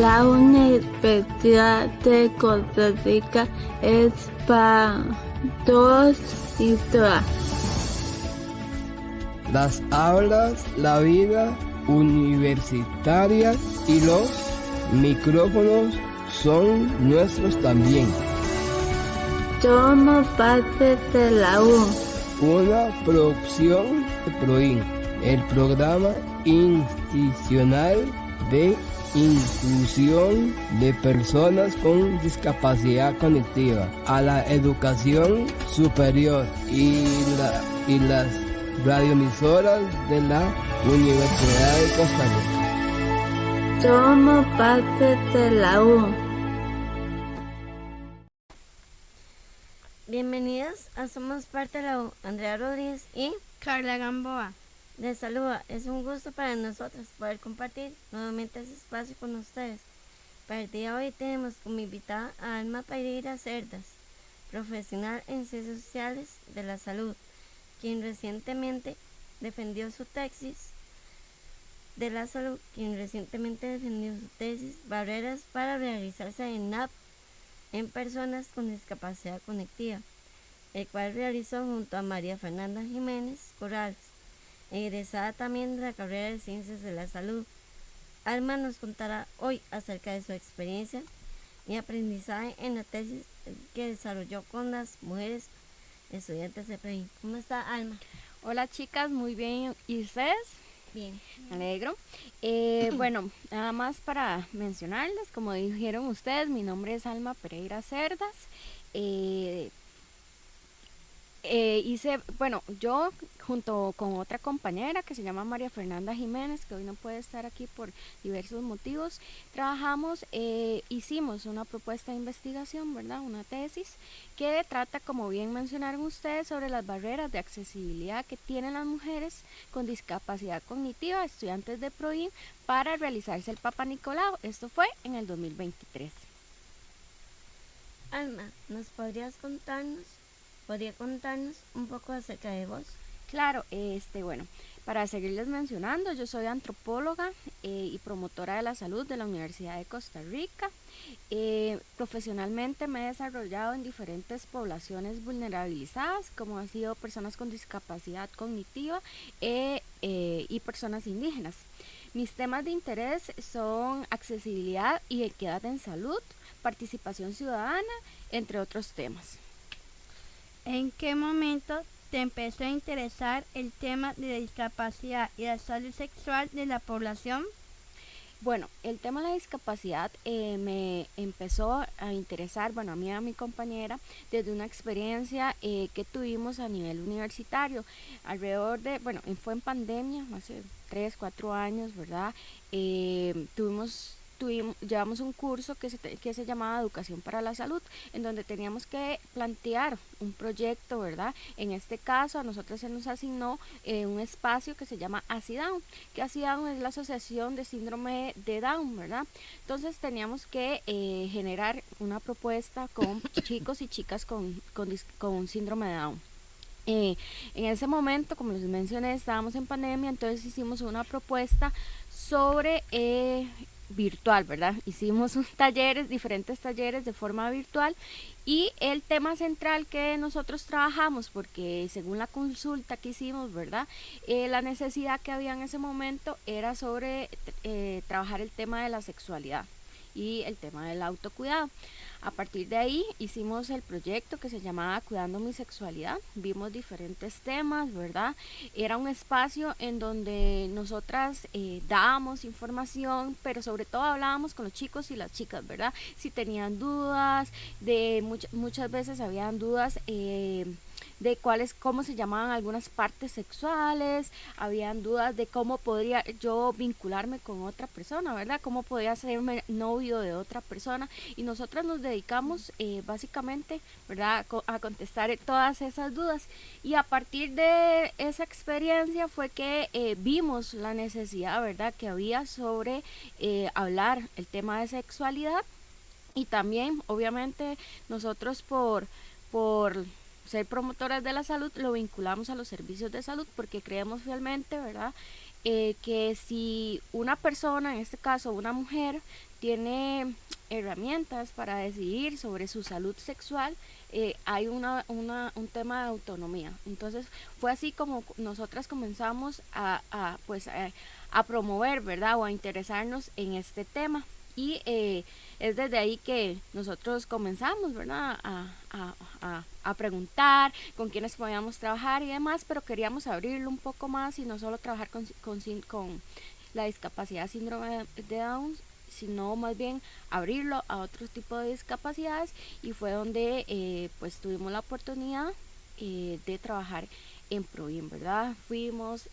La Universidad de Costa Rica es para todos y todas. Las aulas, la vida universitaria y los micrófonos son nuestros también. Somos parte de la U. Una producción de PROIN, el programa institucional de inclusión de personas con discapacidad cognitiva a la educación superior y las radioemisoras de la Universidad de Costa Rica. Somos parte de la U. Bienvenidos a Somos Parte de la U. Andrea Rodríguez y Carla Gamboa. les saluda. Es un gusto para nosotros poder compartir nuevamente este espacio con ustedes. Para el día de hoy tenemos como invitada a Alma Pereira Cerdas, profesional en Ciencias Sociales de la Salud, quien recientemente defendió su tesis Barreras para realizarse en NAP en personas con discapacidad cognitiva, el cual realizó junto a María Fernanda Jiménez Corrales, egresada también de la carrera de Ciencias de la Salud. Alma nos contará hoy acerca de su experiencia y aprendizaje en la tesis que desarrolló con las mujeres estudiantes de PROIN. ¿Cómo está, Alma? Hola chicas, muy bien. ¿Y ustedes? Bien. Me alegro. Bueno, nada más para mencionarles, como dijeron ustedes, mi nombre es Alma Pereira Cerdas. Yo junto con otra compañera que se llama María Fernanda Jiménez, que hoy no puede estar aquí por diversos motivos, hicimos una propuesta de investigación, ¿verdad? Una tesis que trata, como bien mencionaron ustedes, sobre las barreras de accesibilidad que tienen las mujeres con discapacidad cognitiva, estudiantes de PROIN, para realizarse el Papa Nicolau. Esto fue en el 2023. Alma, ¿podría contarnos un poco acerca de vos? Claro, para seguirles mencionando, yo soy antropóloga y promotora de la salud de la Universidad de Costa Rica. Profesionalmente me he desarrollado en diferentes poblaciones vulnerabilizadas, como han sido personas con discapacidad cognitiva y personas indígenas. Mis temas de interés son accesibilidad y equidad en salud, participación ciudadana, entre otros temas. ¿En qué momento te empezó a interesar el tema de la discapacidad y la salud sexual de la población? Bueno, el tema de la discapacidad me empezó a interesar, a mí y a mi compañera, desde una experiencia que tuvimos a nivel universitario, fue en pandemia, hace 3, 4 años, ¿verdad? Llevamos un curso que se llamaba Educación para la Salud, en donde teníamos que plantear un proyecto, ¿verdad? En este caso a nosotros se nos asignó un espacio que se llama ACIDown, que ACIDown es la Asociación de Síndrome de Down, ¿verdad? Entonces teníamos que generar una propuesta con chicos y chicas con síndrome de Down. En ese momento, como les mencioné, estábamos en pandemia, entonces hicimos una propuesta sobre virtual, ¿verdad? Hicimos diferentes talleres de forma virtual, y el tema central que nosotros trabajamos, porque según la consulta que hicimos, ¿verdad? La necesidad que había en ese momento era sobre trabajar el tema de la sexualidad y el tema del autocuidado. A partir de ahí hicimos el proyecto que se llamaba Cuidando mi Sexualidad. Vimos diferentes temas, ¿verdad? Era un espacio en donde nosotras dábamos información, pero sobre todo hablábamos con los chicos y las chicas, ¿verdad? Si tenían dudas, muchas veces habían dudas de cómo se llamaban algunas partes sexuales, habían dudas de cómo podría yo vincularme con otra persona, ¿verdad? Cómo podía hacerme novio de otra persona, y nosotras nos dedicamos básicamente, ¿verdad?, a contestar todas esas dudas. Y a partir de esa experiencia fue que vimos la necesidad, ¿verdad?, que había sobre hablar el tema de sexualidad. Y también, obviamente, nosotros por ser promotoras de la salud lo vinculamos a los servicios de salud, porque creemos fielmente, ¿verdad?, que si una persona, en este caso una mujer, tiene herramientas para decidir sobre su salud sexual, hay un tema de autonomía. Entonces fue así como nosotras comenzamos a promover, ¿verdad? O a interesarnos en este tema. Y es desde ahí que nosotros comenzamos, ¿verdad? A preguntar con quiénes podíamos trabajar y demás, pero queríamos abrirlo un poco más y no solo trabajar con la discapacidad síndrome de Down, sino más bien abrirlo a otros tipos de discapacidades, y fue donde pues tuvimos la oportunidad de trabajar en Provin, ¿verdad? Fuimos,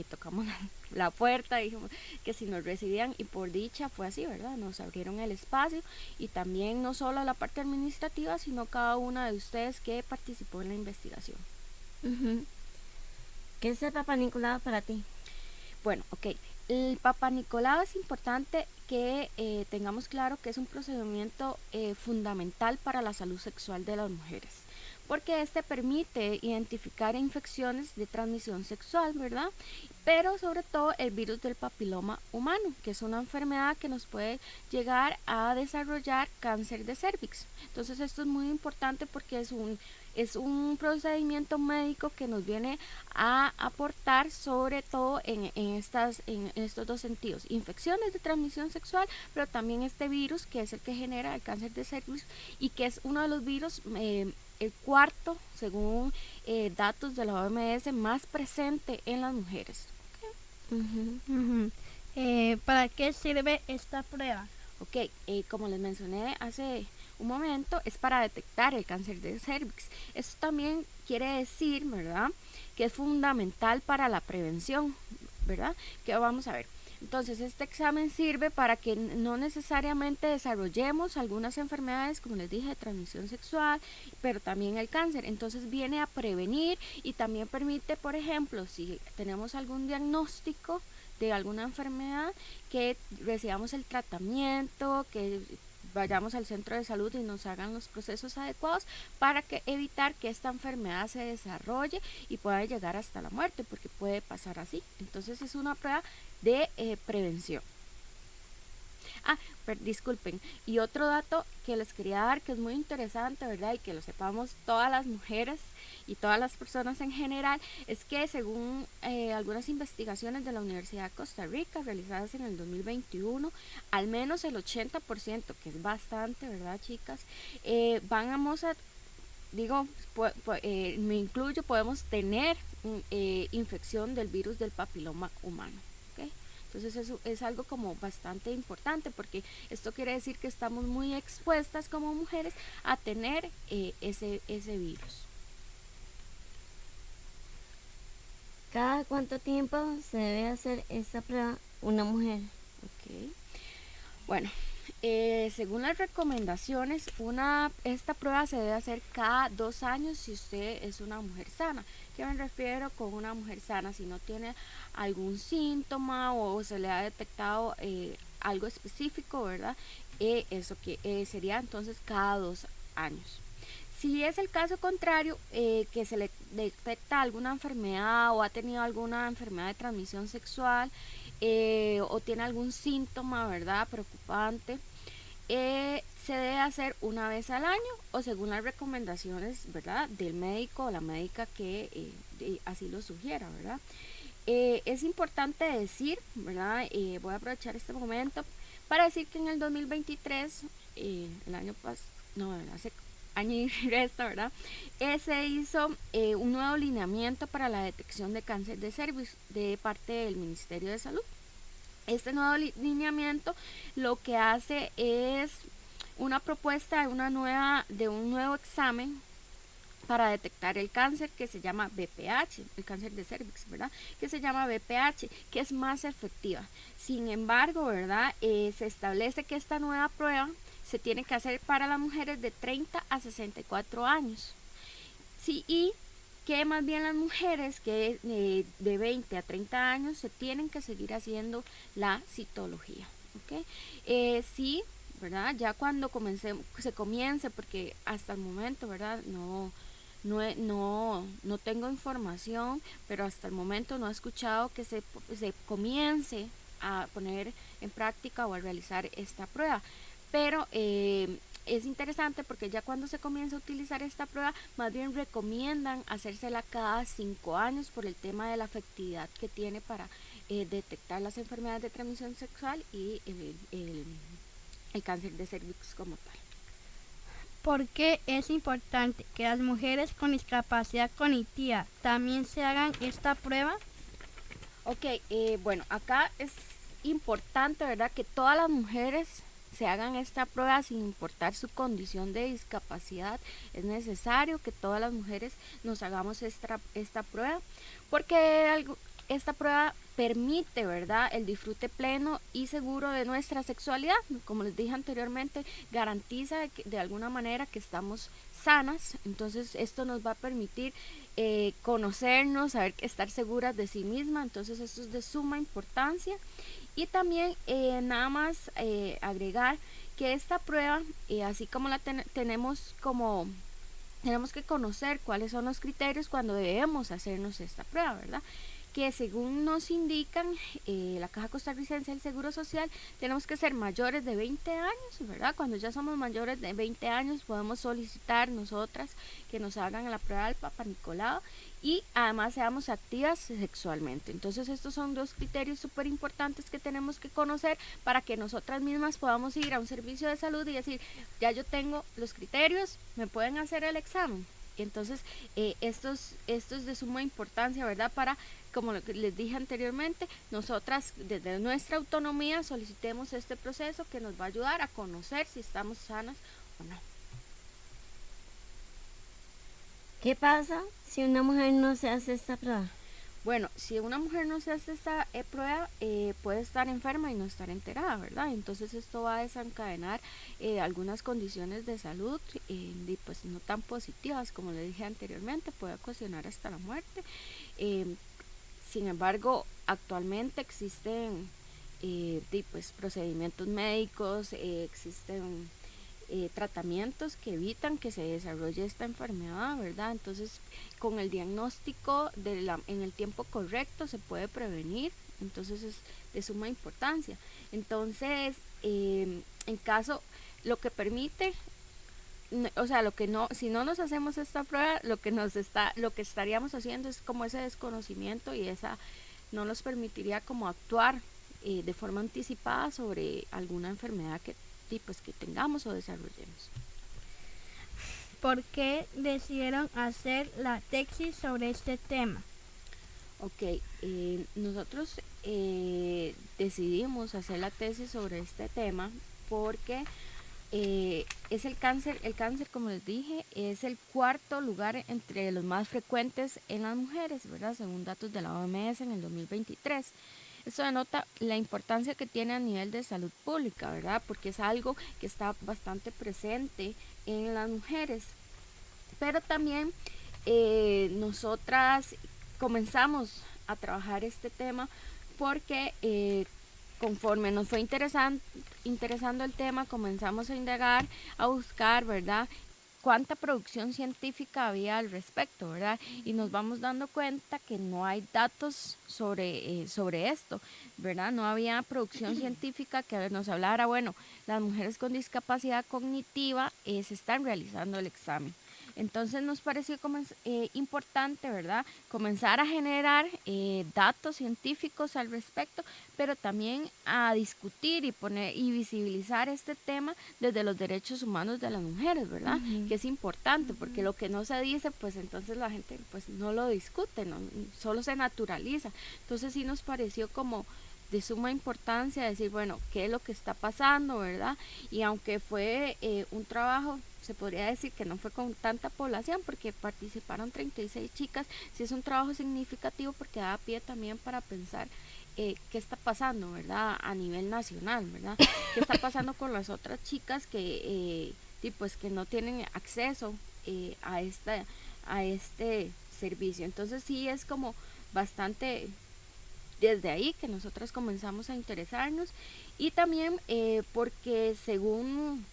tocamos la puerta, dijimos que si nos recibían, y por dicha fue así, ¿verdad? Nos abrieron el espacio, y también no solo la parte administrativa, sino cada una de ustedes que participó en la investigación. ¿Qué es el Papa Nicolau para ti? Bueno, ok. El Papa Nicolau es importante que tengamos claro que es un procedimiento fundamental para la salud sexual de las mujeres, porque este permite identificar infecciones de transmisión sexual, ¿verdad? Pero sobre todo el virus del papiloma humano, que es una enfermedad que nos puede llegar a desarrollar cáncer de cervix. Entonces esto es muy importante porque es un procedimiento médico que nos viene a aportar sobre todo en estos dos sentidos: infecciones de transmisión sexual, pero también este virus que es el que genera el cáncer de cervix, y que es uno de los virus, el cuarto, según datos de la OMS, más presente en las mujeres. ¿Para qué sirve esta prueba? Ok, como les mencioné hace un momento, es para detectar el cáncer de cervix. Esto también quiere decir, ¿verdad?, que es fundamental para la prevención, ¿verdad? Que vamos a ver. Entonces, este examen sirve para que no necesariamente desarrollemos algunas enfermedades, como les dije, de transmisión sexual, pero también el cáncer. Entonces, viene a prevenir, y también permite, por ejemplo, si tenemos algún diagnóstico de alguna enfermedad, que recibamos el tratamiento, que vayamos al centro de salud y nos hagan los procesos adecuados para evitar que esta enfermedad se desarrolle y pueda llegar hasta la muerte, porque puede pasar así. Entonces es una prueba de prevención. Disculpen, y otro dato que les quería dar, que es muy interesante, ¿verdad? Y que lo sepamos todas las mujeres y todas las personas en general, es que según algunas investigaciones de la Universidad de Costa Rica realizadas en el 2021, al menos el 80%, que es bastante, ¿verdad, chicas? Me incluyo, podemos tener infección del virus del papiloma humano. ¿Okay? Entonces eso es algo como bastante importante, porque esto quiere decir que estamos muy expuestas como mujeres a tener ese virus. ¿Cada cuánto tiempo se debe hacer esta prueba una mujer? Ok. Bueno, según las recomendaciones, esta prueba se debe hacer cada 2 años si usted es una mujer sana. ¿Qué me refiero con una mujer sana? Si no tiene algún síntoma o se le ha detectado algo específico, ¿verdad? Eso que sería entonces cada 2 años. Si es el caso contrario, que se le detecta alguna enfermedad o ha tenido alguna enfermedad de transmisión sexual, o tiene algún síntoma, ¿verdad?, preocupante, se debe hacer una vez al año, o según las recomendaciones, ¿verdad?, del médico o la médica que así lo sugiera, ¿verdad? Es importante decir, ¿verdad? Voy a aprovechar este momento para decir que en el 2023, el año pasado, no, hace año y resto, ¿verdad? Se hizo un nuevo lineamiento para la detección de cáncer de cervix de parte del Ministerio de Salud. Este nuevo lineamiento lo que hace es una propuesta de un nuevo examen para detectar el cáncer, que se llama BPH, el cáncer de cervix, ¿verdad? Que se llama BPH, que es más efectiva. Sin embargo, ¿verdad? Se establece que esta nueva prueba se tiene que hacer para las mujeres de 30 a 64 años. Sí, y que más bien las mujeres que de 20 a 30 años se tienen que seguir haciendo la citología. ¿Okay? Sí, ¿verdad? Ya cuando se comience, porque hasta el momento, ¿verdad? No no tengo información, pero hasta el momento no he escuchado que se comience a poner en práctica o a realizar esta prueba. Pero es interesante porque ya cuando se comienza a utilizar esta prueba, más bien recomiendan hacérsela cada 5 años por el tema de la efectividad que tiene para detectar las enfermedades de transmisión sexual y el cáncer de cervix como tal. ¿Por qué es importante que las mujeres con discapacidad cognitiva también se hagan esta prueba? Ok, bueno, acá es importante, ¿verdad?, que todas las mujeres se hagan esta prueba sin importar su condición de discapacidad. Es necesario que todas las mujeres nos hagamos esta prueba, porque esta prueba permite, ¿verdad?, el disfrute pleno y seguro de nuestra sexualidad. Como les dije anteriormente, garantiza de alguna manera que estamos sanas. Entonces esto nos va a permitir conocernos, saber estar seguras de sí misma. Entonces esto es de suma importancia. Y también nada más agregar que esta prueba, así como la tenemos que conocer cuáles son los criterios cuando debemos hacernos esta prueba, ¿verdad? Que según nos indican la Caja Costarricense del Seguro Social, tenemos que ser mayores de 20 años, ¿verdad? Cuando ya somos mayores de 20 años podemos solicitar nosotras que nos hagan la prueba del Papa Nicolau y además seamos activas sexualmente. Entonces estos son 2 criterios súper importantes que tenemos que conocer para que nosotras mismas podamos ir a un servicio de salud y decir, ya yo tengo los criterios, me pueden hacer el examen. Entonces esto es de suma importancia, ¿verdad? Para, como les dije anteriormente, nosotras desde nuestra autonomía solicitemos este proceso que nos va a ayudar a conocer si estamos sanas o no. ¿Qué pasa si una mujer no se hace esta prueba? Bueno, si una mujer no se hace esta prueba, puede estar enferma y no estar enterada, ¿verdad? Entonces esto va a desencadenar algunas condiciones de salud y pues no tan positivas, como le dije anteriormente, puede ocasionar hasta la muerte. Sin embargo, actualmente existen pues, procedimientos médicos, existen tratamientos que evitan que se desarrolle esta enfermedad, ¿verdad? Entonces, con el diagnóstico en el tiempo correcto se puede prevenir, entonces es de suma importancia. Entonces, en caso, lo que permite, o sea, si no nos hacemos esta prueba, lo que estaríamos haciendo es como ese desconocimiento y no nos permitiría como actuar de forma anticipada sobre alguna enfermedad que tengamos o desarrollemos. ¿Por qué decidieron hacer la tesis sobre este tema? Ok, nosotros decidimos hacer la tesis sobre este tema porque es el cáncer, como les dije, es el 4º lugar entre los más frecuentes en las mujeres, ¿verdad? Según datos de la OMS en el 2023. Esto denota la importancia que tiene a nivel de salud pública, ¿verdad? Porque es algo que está bastante presente en las mujeres. Pero también nosotras comenzamos a trabajar este tema porque conforme nos fue interesando el tema, comenzamos a indagar, a buscar, ¿verdad?, cuánta producción científica había al respecto, ¿verdad? Y nos vamos dando cuenta que no hay datos sobre esto, ¿verdad? No había producción científica que nos hablara, bueno, las mujeres con discapacidad cognitiva se están realizando el examen. Entonces nos pareció importante, ¿verdad?, comenzar a generar datos científicos al respecto, pero también a discutir y visibilizar este tema desde los derechos humanos de las mujeres, ¿verdad? Que es importante, porque lo que no se dice, pues entonces la gente pues no lo discute, ¿no? Solo se naturaliza. Entonces sí nos pareció como de suma importancia decir, bueno, qué es lo que está pasando, ¿verdad? Y aunque fue un trabajo, se podría decir que no fue con tanta población porque participaron 36 chicas, sí es un trabajo significativo porque da pie también para pensar qué está pasando, ¿verdad? A nivel nacional, ¿verdad? ¿Qué está pasando con las otras chicas que no tienen acceso a este servicio? Entonces sí es como bastante desde ahí que nosotros comenzamos a interesarnos y también porque según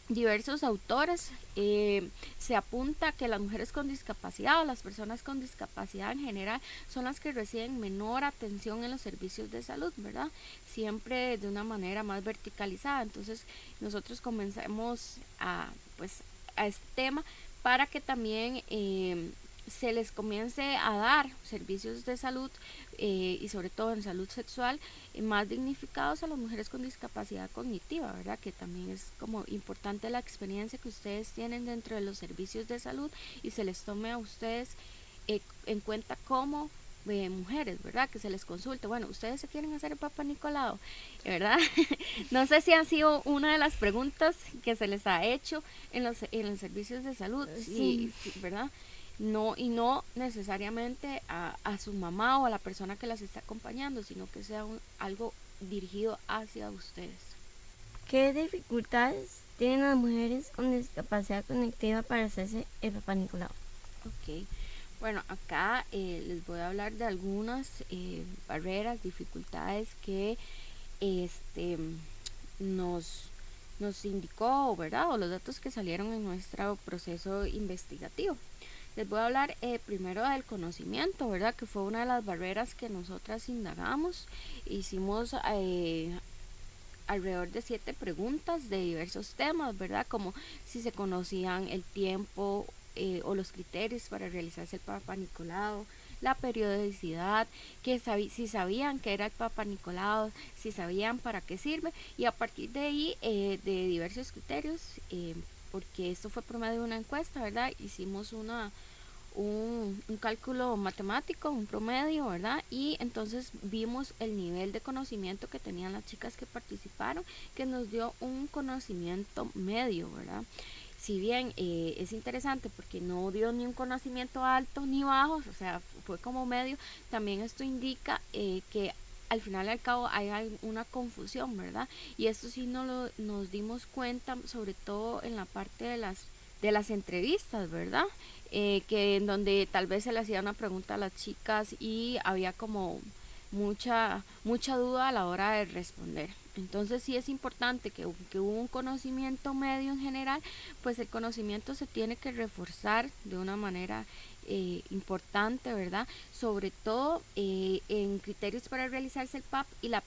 diversos autores se apunta que las mujeres con discapacidad o las personas con discapacidad en general son las que reciben menor atención en los servicios de salud, ¿verdad? Siempre de una manera más verticalizada. Entonces nosotros comenzamos a este tema para que también se les comience a dar servicios de salud y sobre todo en salud sexual más dignificados a las mujeres con discapacidad cognitiva, ¿verdad? Que también es como importante la experiencia que ustedes tienen dentro de los servicios de salud y se les tome a ustedes en cuenta como mujeres, ¿verdad? Que se les consulte. Bueno, ustedes se quieren hacer el Papa Nicolau, ¿verdad? No sé si ha sido una de las preguntas que se les ha hecho en los servicios de salud, sí, ¿verdad? No, y no necesariamente a su mamá o a la persona que las está acompañando, sino que sea algo dirigido hacia ustedes. ¿Qué dificultades tienen las mujeres con discapacidad cognitiva para hacerse el Papa Nicolau? Ok, bueno, acá les voy a hablar de algunas barreras, dificultades que nos indicó, ¿verdad? O los datos que salieron en nuestro proceso investigativo. Les voy a hablar primero del conocimiento, ¿verdad? Que fue una de las barreras que nosotras indagamos. Hicimos alrededor de 7 preguntas de diversos temas, ¿verdad? Como si se conocían el tiempo o los criterios para realizarse el Papa Nicolau, la periodicidad, si sabían que era el Papa Nicolau, si sabían para qué sirve, y a partir de ahí de diversos criterios, porque esto fue por medio de una encuesta, ¿verdad? Hicimos un cálculo matemático, un promedio, ¿verdad? Y entonces vimos el nivel de conocimiento que tenían las chicas que participaron, que nos dio un conocimiento medio, ¿verdad? Si bien es interesante porque no dio ni un conocimiento alto ni bajo, o sea, fue como medio, también esto indica que al final y al cabo hay una confusión, ¿verdad? Y esto sí nos dimos cuenta, sobre todo en la parte de las entrevistas, ¿verdad? Que en donde tal vez se le hacía una pregunta a las chicas y había como mucha duda a la hora de responder. Entonces sí es importante que hubo un conocimiento medio en general, pues el conocimiento se tiene que reforzar de una manera importante, ¿verdad? Sobre todo en criterios para realizarse el PAP y la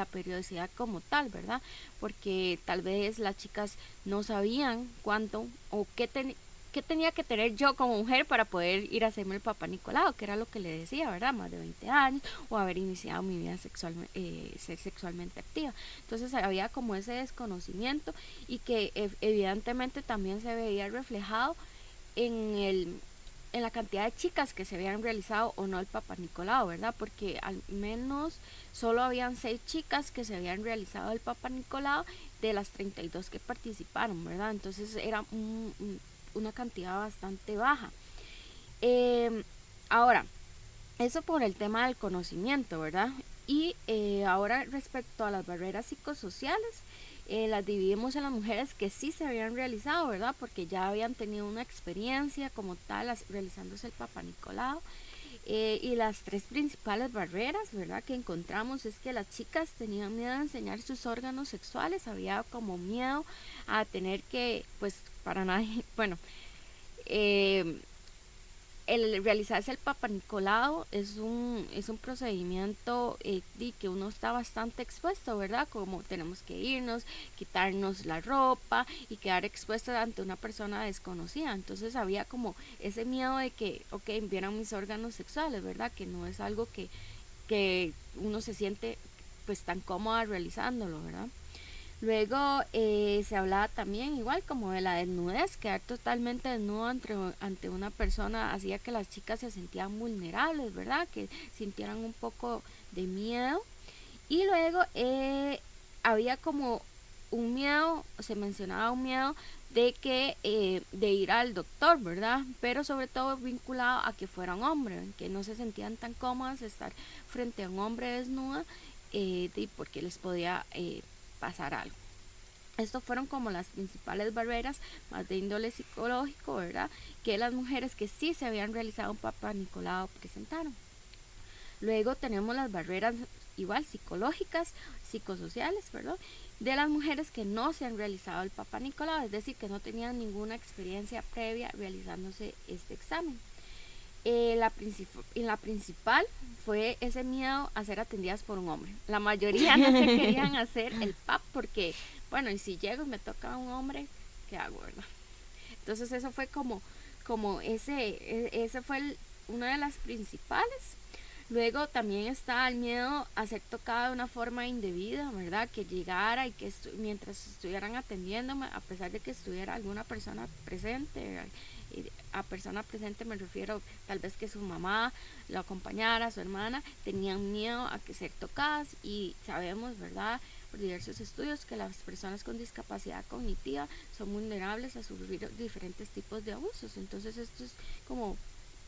periodicidad como tal, ¿verdad? Porque tal vez las chicas no sabían cuánto o qué tenía que tener yo como mujer para poder ir a hacerme el Papa Nicolau, que era lo que le decía, ¿verdad? Más de 20 años o haber iniciado mi vida ser sexualmente activa. Entonces había como ese desconocimiento y que evidentemente también se veía reflejado en la cantidad de chicas que se habían realizado o no el Papa Nicolau, ¿verdad? Porque al menos solo habían 6 chicas que se habían realizado el Papa Nicolau de las 32 que participaron, ¿verdad? Entonces era una cantidad bastante baja. Ahora, eso por el tema del conocimiento, ¿verdad? Y ahora respecto a las barreras psicosociales, las dividimos en las mujeres que sí se habían realizado, ¿verdad? Porque ya habían tenido una experiencia como tal realizándose el Papa Nicolau. Y las 3 principales barreras, ¿verdad? Que encontramos es que las chicas tenían miedo a enseñar sus órganos sexuales, había como miedo a tener que, pues para nadie, bueno, el realizarse el Papa Nicolau es un procedimiento que uno está bastante expuesto, ¿verdad? Como tenemos que irnos, quitarnos la ropa y quedar expuesto ante una persona desconocida. Entonces había como ese miedo de que, vieran mis órganos sexuales, ¿verdad? Que no es algo que uno se siente pues tan cómoda realizándolo, ¿verdad? Luego se hablaba también igual como de la desnudez, quedar totalmente desnudo ante una persona hacía que las chicas se sentían vulnerables, ¿verdad? Que sintieran un poco de miedo. Y luego había como un miedo, se mencionaba un miedo de ir al doctor, ¿verdad? Pero sobre todo vinculado a que fuera un hombre, que no se sentían tan cómodas de estar frente a un hombre desnuda porque les podía pasar algo. Estos fueron como las principales barreras más de índole psicológico, ¿verdad? Que las mujeres que sí se habían realizado un Papa Nicolau presentaron. Luego tenemos las barreras igual psicológicas, psicosociales, ¿verdad? De las mujeres que no se han realizado el Papá Nicolau, es decir, que no tenían ninguna experiencia previa realizándose este examen. La principal fue ese miedo a ser atendidas por un hombre. La mayoría no se querían hacer el PAP porque, bueno, y si llego y me toca un hombre, ¿qué hago, verdad? Entonces eso fue ese fue una de las principales. Luego también está el miedo a ser tocada de una forma indebida, ¿verdad? Que llegara y que mientras estuvieran atendiéndome, a pesar de que estuviera alguna persona presente, a persona presente me refiero tal vez que su mamá lo acompañara, su hermana, tenían miedo a que ser tocadas, y sabemos, ¿verdad?, por diversos estudios, que las personas con discapacidad cognitiva son vulnerables a sufrir diferentes tipos de abusos. Entonces esto es como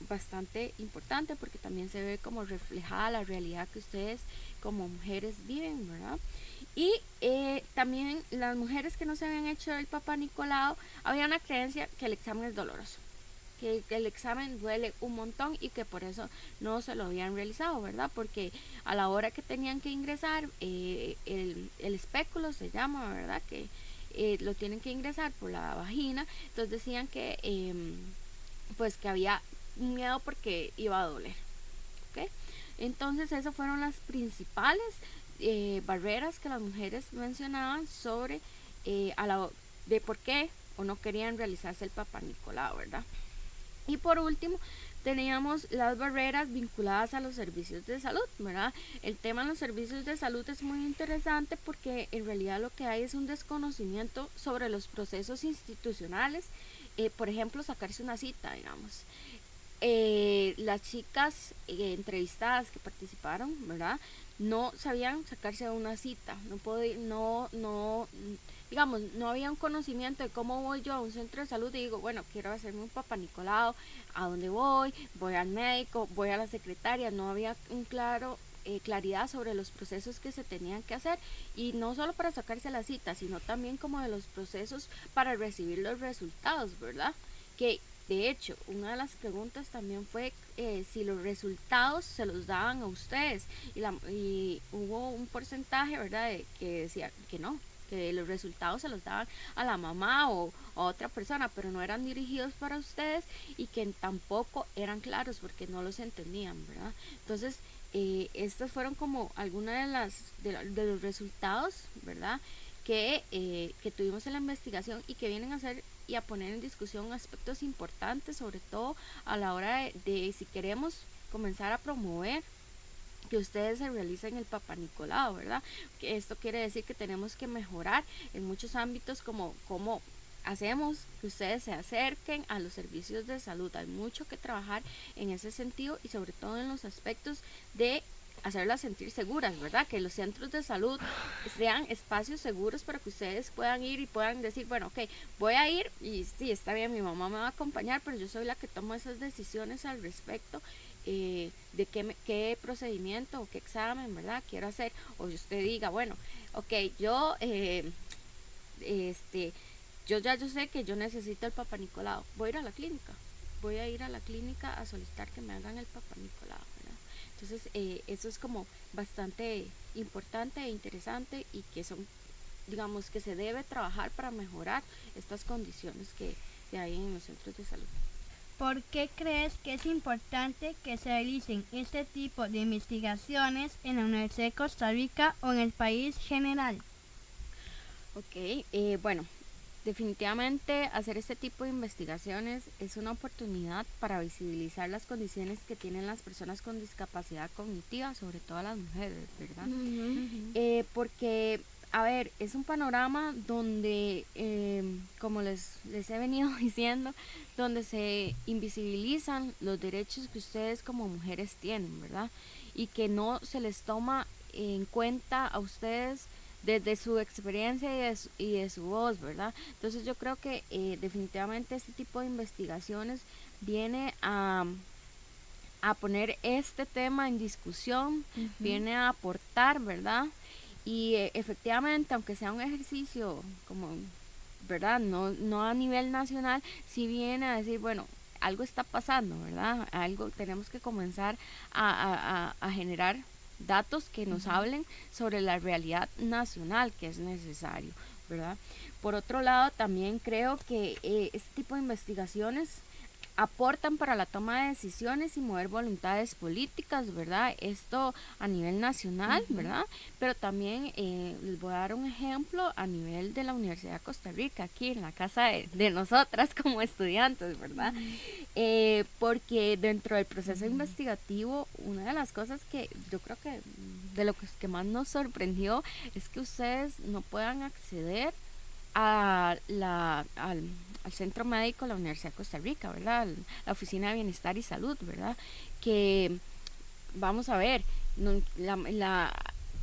bastante importante porque también se ve como reflejada la realidad que ustedes como mujeres viven, ¿verdad? Y también las mujeres que no se habían hecho el Papá Nicolau, había una creencia que el examen es doloroso, que el examen duele un montón y que por eso no se lo habían realizado, ¿verdad? Porque a la hora que tenían que ingresar, el espéculo se llama, ¿verdad? Que lo tienen que ingresar por la vagina, entonces decían que pues que había un miedo porque iba a doler, ¿ok? Entonces esas fueron las principales barreras que las mujeres mencionaban sobre de por qué o no querían realizarse el Papá Nicolau, ¿verdad? Y por último teníamos las barreras vinculadas a los servicios de salud, ¿verdad? El tema de los servicios de salud es muy interesante porque en realidad lo que hay es un desconocimiento sobre los procesos institucionales, por ejemplo, sacarse una cita, digamos. Las chicas entrevistadas que participaron, ¿verdad?, no sabían sacarse una cita, digamos, no había un conocimiento de cómo voy yo a un centro de salud y digo, bueno, quiero hacerme un Papá Nicolau, ¿a dónde voy? Voy al médico, voy a la secretaria. No había claridad sobre los procesos que se tenían que hacer, y no solo para sacarse la cita, sino también como de los procesos para recibir los resultados, ¿verdad? Que de hecho, una de las preguntas también fue si los resultados se los daban a ustedes, y hubo un porcentaje, ¿verdad?, que decía que no, que los resultados se los daban a la mamá o a otra persona, pero no eran dirigidos para ustedes, y que tampoco eran claros porque no los entendían, ¿verdad? Entonces, estos fueron como algunas de los resultados, ¿verdad?, que tuvimos en la investigación, y que vienen a hacer y a poner en discusión aspectos importantes, sobre todo a la hora de si queremos comenzar a promover que ustedes se realicen el Papá Nicolau, ¿verdad? Que esto quiere decir que tenemos que mejorar en muchos ámbitos, como hacemos que ustedes se acerquen a los servicios de salud. Hay mucho que trabajar en ese sentido, y sobre todo en los aspectos de hacerlas sentir seguras, ¿verdad? Que los centros de salud sean espacios seguros para que ustedes puedan ir y puedan decir, bueno, ok, voy a ir, y sí, está bien, mi mamá me va a acompañar, pero yo soy la que tomo esas decisiones al respecto de qué procedimiento o qué examen, ¿verdad?, quiero hacer. O usted diga, bueno, ok, yo sé que yo necesito el Papá Nicolau, voy a ir a la clínica a solicitar que me hagan el Papá Nicolau, ¿verdad? Entonces eso es como bastante importante e interesante, y que son, digamos, que se debe trabajar para mejorar estas condiciones que hay en los centros de salud. ¿Por qué crees que es importante que se realicen este tipo de investigaciones en la Universidad de Costa Rica o en el país general? Ok, bueno, definitivamente hacer este tipo de investigaciones es una oportunidad para visibilizar las condiciones que tienen las personas con discapacidad cognitiva, sobre todo las mujeres, ¿verdad? Porque, a ver, es un panorama donde, como les he venido diciendo, donde se invisibilizan los derechos que ustedes como mujeres tienen, ¿verdad? Y que no se les toma en cuenta a ustedes desde su experiencia y de su voz, ¿verdad? Entonces yo creo que definitivamente este tipo de investigaciones viene a poner este tema en discusión, viene a aportar, ¿verdad? Y efectivamente, aunque sea un ejercicio como, ¿verdad?, no a nivel nacional, sí viene a decir, bueno, algo está pasando, ¿verdad? Algo tenemos que comenzar a generar, datos que nos hablen sobre la realidad nacional que es necesario, ¿verdad? Por otro lado, también creo que este tipo de investigaciones aportan para la toma de decisiones y mover voluntades políticas, ¿verdad? Esto a nivel nacional, ¿verdad? Pero también les voy a dar un ejemplo a nivel de la Universidad de Costa Rica, aquí en la casa de nosotras como estudiantes, ¿verdad? Porque dentro del proceso investigativo, una de las cosas que yo creo que de lo que más nos sorprendió es que ustedes no puedan acceder al centro médico de la Universidad de Costa Rica, ¿verdad? La Oficina de Bienestar y Salud, ¿verdad? Que, vamos a ver,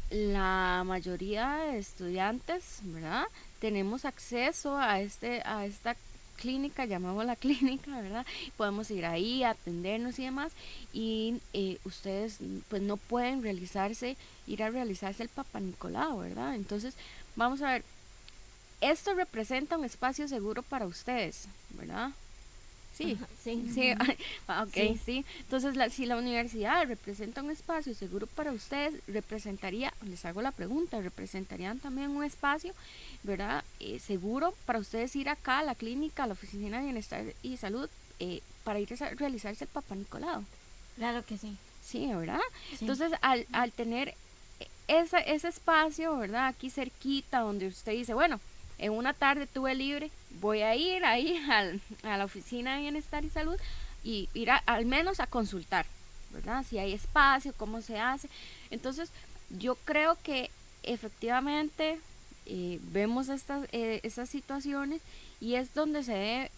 la mayoría de estudiantes, ¿verdad? Tenemos acceso a esta clínica, llamémosla clínica, ¿verdad? Podemos ir ahí, atendernos y demás, y ustedes pues no pueden ir a realizarse el Papa Nicolau, ¿verdad? Entonces, vamos a ver, esto representa un espacio seguro para ustedes, ¿verdad? Sí, Sí. sí, ok, sí. Entonces, si la universidad representa un espacio seguro para ustedes, les hago la pregunta, ¿representarían también un espacio, ¿verdad? Seguro para ustedes ir acá a la clínica, a la Oficina de Bienestar y Salud, para ir a realizarse el Papa Nicolau? Claro que sí. Sí, ¿verdad? Sí. Entonces, al tener ese espacio, ¿verdad? Aquí cerquita, donde usted dice, bueno, en una tarde tuve libre, voy a ir ahí a la Oficina de Bienestar y Salud y ir al menos a consultar, ¿verdad? Si hay espacio, cómo se hace. Entonces, yo creo que efectivamente vemos estas situaciones y es donde se debe,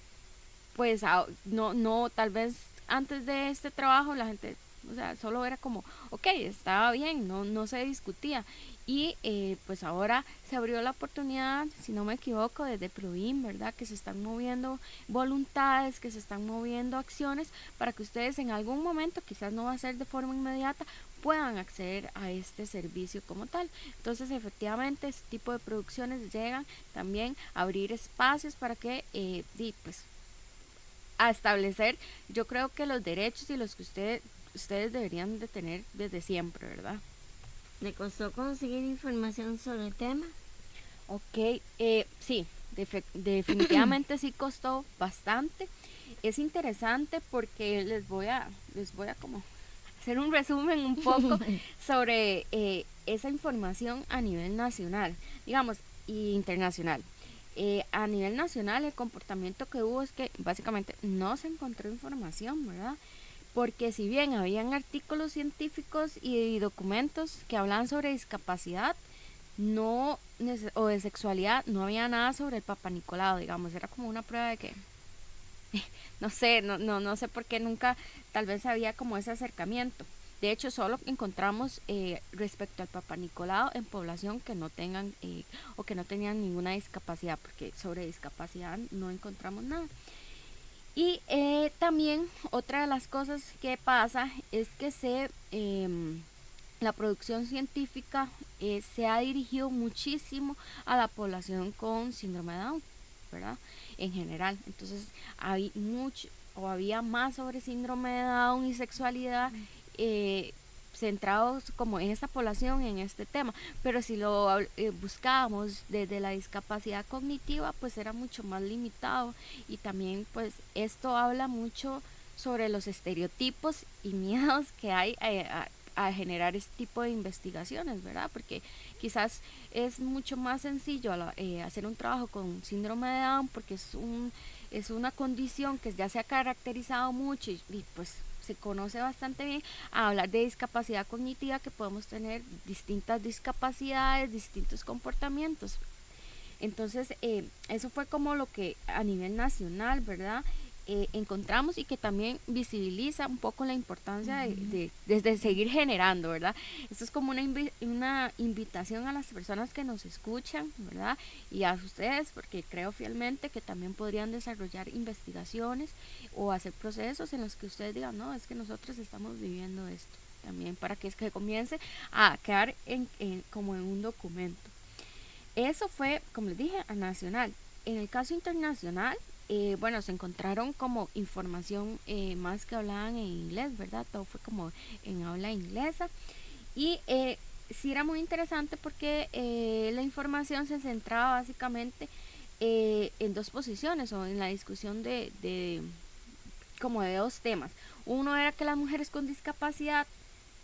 pues, no, tal vez antes de este trabajo la gente, o sea, solo era como, ok, estaba bien, no se discutía. Y pues ahora se abrió la oportunidad, si no me equivoco, desde Proin, ¿verdad? Que se están moviendo voluntades, que se están moviendo acciones para que ustedes en algún momento, quizás no va a ser de forma inmediata, puedan acceder a este servicio como tal. Entonces, efectivamente, este tipo de producciones llegan también a abrir espacios para que, pues, a establecer, yo creo que los derechos y los que ustedes deberían de tener desde siempre, ¿verdad? ¿Le costó conseguir información sobre el tema? Ok, sí, definitivamente sí costó bastante. Es interesante porque les voy a como hacer un resumen un poco sobre esa información a nivel nacional, digamos, e internacional. A nivel nacional, el comportamiento que hubo es que básicamente no se encontró información, ¿verdad? Porque si bien habían artículos científicos y documentos que hablaban sobre discapacidad o de sexualidad, no había nada sobre el Papa Nicolau, digamos, era como una prueba de que no sé por qué nunca tal vez había como ese acercamiento. De hecho, solo encontramos respecto al Papa Nicolau en población que no tengan o que no tenían ninguna discapacidad, porque sobre discapacidad no encontramos nada. Y también otra de las cosas que pasa es que la producción científica se ha dirigido muchísimo a la población con síndrome de Down, ¿verdad? En general. Entonces había más sobre síndrome de Down y sexualidad centrados como en esta población, en este tema, pero si lo buscábamos desde la discapacidad cognitiva, pues era mucho más limitado. Y también pues esto habla mucho sobre los estereotipos y miedos que hay a generar este tipo de investigaciones, ¿verdad? Porque quizás es mucho más sencillo hacer un trabajo con síndrome de Down porque es una condición que ya se ha caracterizado mucho y pues se conoce bastante bien, a hablar de discapacidad cognitiva, que podemos tener distintas discapacidades, distintos comportamientos. Entonces, eso fue como lo que a nivel nacional, ¿verdad? Encontramos y que también visibiliza un poco la importancia de seguir generando, ¿verdad? Esto es como una invitación a las personas que nos escuchan, ¿verdad? Y a ustedes, porque creo fielmente que también podrían desarrollar investigaciones o hacer procesos en los que ustedes digan, no, es que nosotros estamos viviendo esto también, para que comience a quedar como en un documento. Eso fue, como les dije, a nacional. En el caso internacional, bueno, se encontraron como información más que hablaban en inglés, ¿verdad? Todo fue como en habla inglesa. Y sí era muy interesante porque la información se centraba básicamente en dos posiciones o en la discusión como de dos temas. Uno era que las mujeres con discapacidad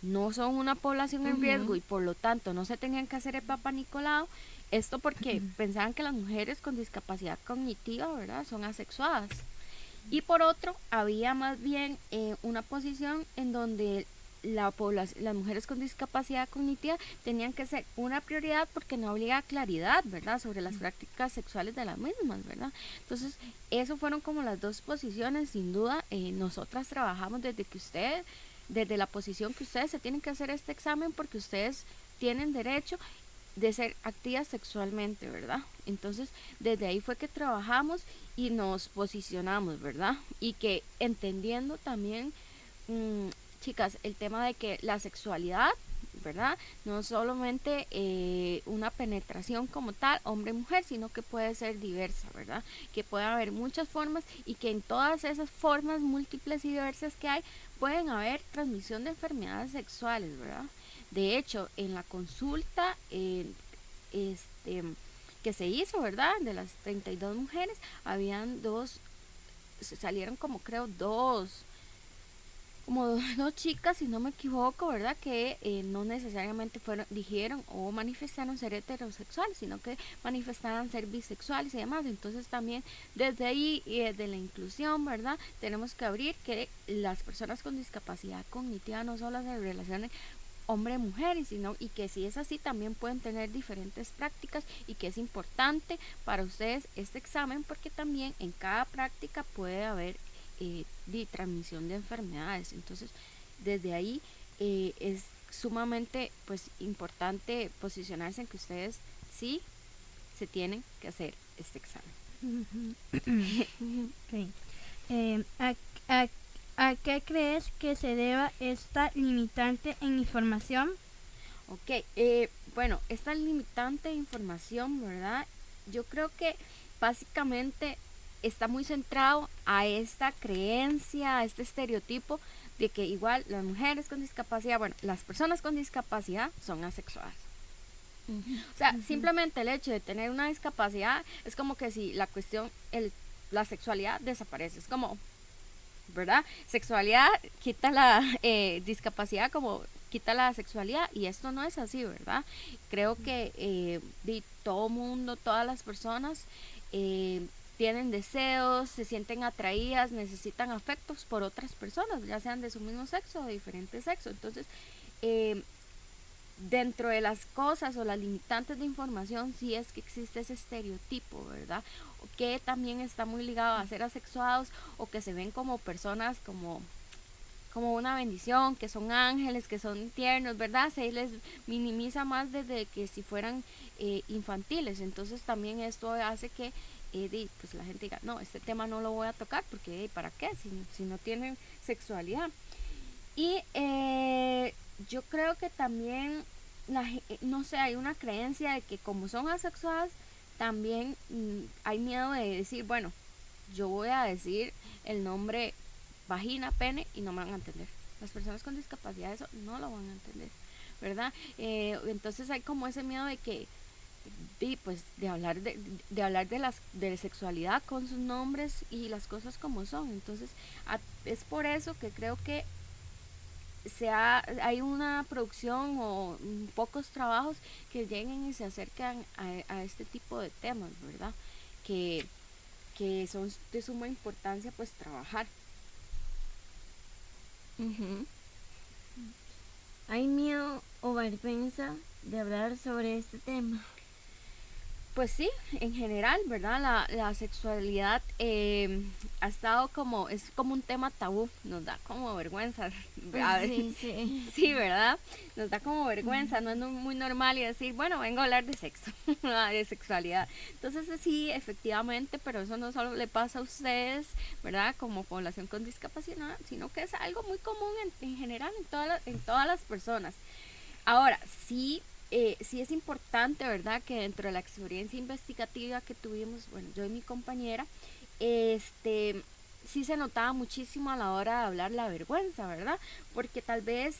no son una población en riesgo y por lo tanto no se tenían que hacer el Papa Nicolau. Esto porque pensaban que las mujeres con discapacidad cognitiva, ¿verdad?, son asexuadas. Y por otro, había más bien una posición en donde las mujeres con discapacidad cognitiva tenían que ser una prioridad porque no había claridad, ¿verdad?, sobre las prácticas sexuales de las mismas, ¿verdad? Entonces, eso fueron como las dos posiciones. Sin duda, nosotras trabajamos desde la posición que ustedes se tienen que hacer este examen porque ustedes tienen derecho de ser activas sexualmente, ¿verdad? Entonces, desde ahí fue que trabajamos y nos posicionamos, ¿verdad? Y que entendiendo también, chicas, el tema de que la sexualidad, ¿verdad?, no es solamente una penetración como tal, hombre-mujer, sino que puede ser diversa, ¿verdad? Que puede haber muchas formas y que en todas esas formas múltiples y diversas que hay, pueden haber transmisión de enfermedades sexuales, ¿verdad? De hecho, en la consulta que se hizo, ¿verdad?, de las 32 mujeres, habían salieron como creo como dos chicas, si no me equivoco, ¿verdad?, que no necesariamente dijeron o manifestaron ser heterosexuales, sino que manifestaban ser bisexuales y demás. Entonces también desde ahí y desde la inclusión, ¿verdad?, tenemos que abrir que las personas con discapacidad cognitiva no solo se relacionen hombre-mujer, y que si es así también pueden tener diferentes prácticas y que es importante para ustedes este examen porque también en cada práctica puede haber transmisión de enfermedades. Entonces desde ahí es sumamente pues importante posicionarse en que ustedes sí se tienen que hacer este examen. Okay. ¿A, a, ¿A qué crees que se deba esta limitante en información? Ok, bueno, esta limitante de información, ¿verdad? Yo creo que básicamente está muy centrado a esta creencia, a este estereotipo de que igual las mujeres con discapacidad, bueno, las personas con discapacidad son asexuadas. O sea, simplemente el hecho de tener una discapacidad es como que si la cuestión, la sexualidad desaparece, es como, ¿verdad? Sexualidad quita la discapacidad como quita la sexualidad y esto no es así, ¿verdad? Creo que de todo mundo, todas las personas tienen deseos, se sienten atraídas, necesitan afectos por otras personas, ya sean de su mismo sexo o de diferente sexo. Entonces, dentro de las cosas o las limitantes de información, sí es que existe ese estereotipo, ¿verdad? Que también está muy ligado a ser asexuados o que se ven como personas como una bendición, que son ángeles, que son tiernos, ¿verdad? Se les minimiza más desde que si fueran infantiles. Entonces también esto hace que pues la gente diga, no, este tema no lo voy a tocar porque ¿para qué? Si no tienen sexualidad. Y yo creo que también, no sé, hay una creencia de que como son asexuadas, también hay miedo de decir, bueno, yo voy a decir el nombre vagina, pene y no me van a entender. Las personas con discapacidad eso no lo van a entender, ¿verdad? Entonces hay como ese miedo de que pues de hablar de sexualidad con sus nombres y las cosas como son. Entonces es por eso que creo que hay una producción o pocos trabajos que lleguen y se acercan a este tipo de temas, ¿verdad? Que son de suma importancia pues trabajar. ¿Hay miedo o vergüenza de hablar sobre este tema? Pues sí, en general, ¿verdad? La sexualidad ha estado es como un tema tabú, nos da como vergüenza. Sí, ¿verdad? Nos da como vergüenza, no es muy normal y decir, bueno, vengo a hablar de sexo, de sexualidad. Entonces sí, efectivamente, pero eso no solo le pasa a ustedes, ¿verdad? Como población con discapacidad, sino que es algo muy común en general en todas las personas. Ahora, sí es importante, ¿verdad?, que dentro de la experiencia investigativa que tuvimos, bueno, yo y mi compañera, sí se notaba muchísimo a la hora de hablar la vergüenza, ¿verdad? Porque tal vez,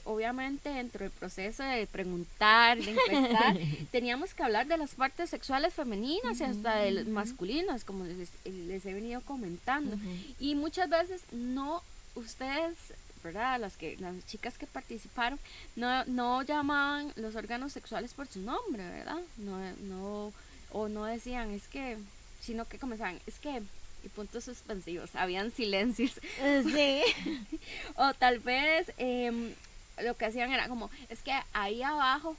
obviamente, dentro del proceso de preguntar, de encuestar, teníamos que hablar de las partes sexuales femeninas y hasta de las masculinas, como les he venido comentando. Y muchas veces no, ustedes, ¿verdad? Las chicas que participaron, no llamaban los órganos sexuales por su nombre, ¿verdad? O no decían, es que, sino que comenzaban, es que, y puntos suspensivos, habían silencios. Sí. O tal vez lo que hacían era como, es que ahí abajo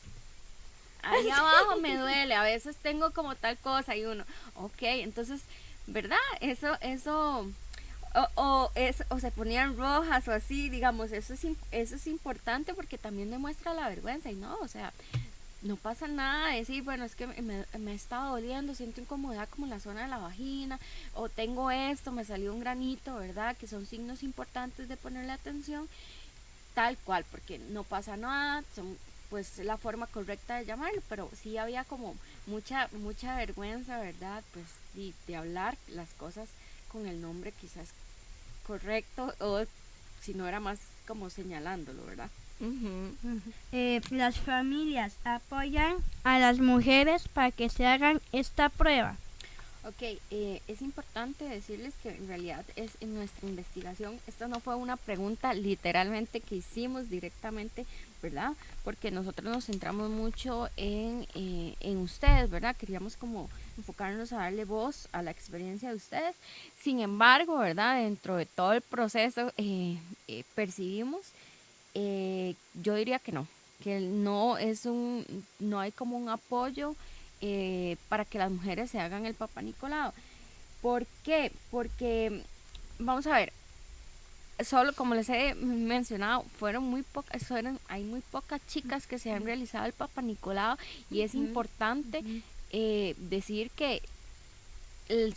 me duele, a veces tengo como tal cosa y uno, ok, entonces, ¿verdad? Eso o se ponían rojas o así, digamos, eso es importante porque también demuestra la vergüenza y no, o sea, no pasa nada de decir, bueno, es que me estaba doliendo, siento incomodidad como en la zona de la vagina, o tengo esto, me salió un granito, ¿verdad? Que son signos importantes de ponerle atención, tal cual, porque no pasa nada, son pues la forma correcta de llamarlo, pero sí había como mucha vergüenza, ¿verdad? Pues de hablar las cosas con el nombre quizás correcto, o si no era más como señalándolo, ¿verdad? Las familias apoyan a las mujeres para que se hagan esta prueba. Ok, es importante decirles que en realidad es en nuestra investigación, esta no fue una pregunta literalmente que hicimos directamente, ¿verdad? Porque nosotros nos centramos mucho en ustedes, ¿verdad? Queríamos como enfocarnos a darle voz a la experiencia de ustedes. Sin embargo, ¿verdad? Dentro de todo el proceso percibimos, yo diría que no hay como un apoyo para que las mujeres se hagan el Papá Nicolau. ¿Por qué? Porque, vamos a ver, solo como les he mencionado, hay muy pocas chicas que se han realizado el Papá Nicolau y es importante decir que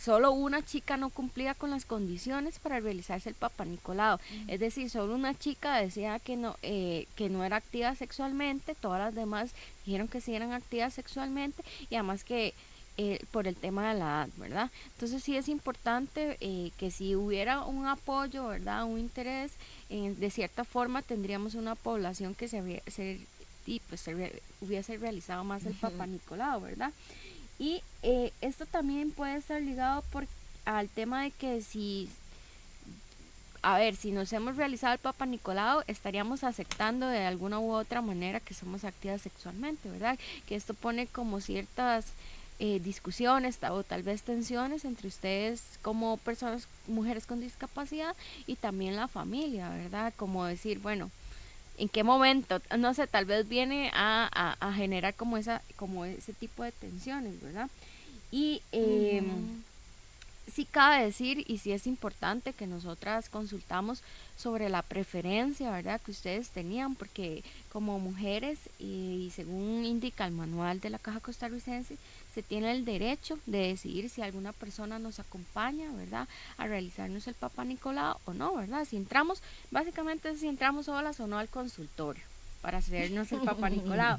solo una chica no cumplía con las condiciones para realizarse el Papá Nicolau. Es decir, solo una chica decía que no era activa sexualmente, todas las demás dijeron que sí eran activas sexualmente y además que por el tema de la edad, ¿verdad? Entonces sí es importante que si hubiera un apoyo, ¿verdad? Un interés, de cierta forma tendríamos una población que hubiese realizado más el Papá Nicolau, ¿verdad? Y esto también puede estar ligado al tema de que si nos hemos realizado el Papá Nicolau, estaríamos aceptando de alguna u otra manera que somos activas sexualmente, ¿verdad? Que esto pone como ciertas discusiones o tal vez tensiones entre ustedes como personas, mujeres con discapacidad y también la familia, ¿verdad? Como decir, bueno, ¿en qué momento? No sé, tal vez viene a generar como ese tipo de tensiones, ¿verdad? Y sí cabe decir, y sí es importante que nosotras consultamos sobre la preferencia, ¿verdad? Que ustedes tenían, porque como mujeres, y según indica el manual de la Caja Costarricense, se tiene el derecho de decidir si alguna persona nos acompaña, ¿verdad? A realizarnos el Papá Nicolau o no, ¿verdad? Básicamente si entramos solas o no al consultorio para hacernos el Papá Nicolau.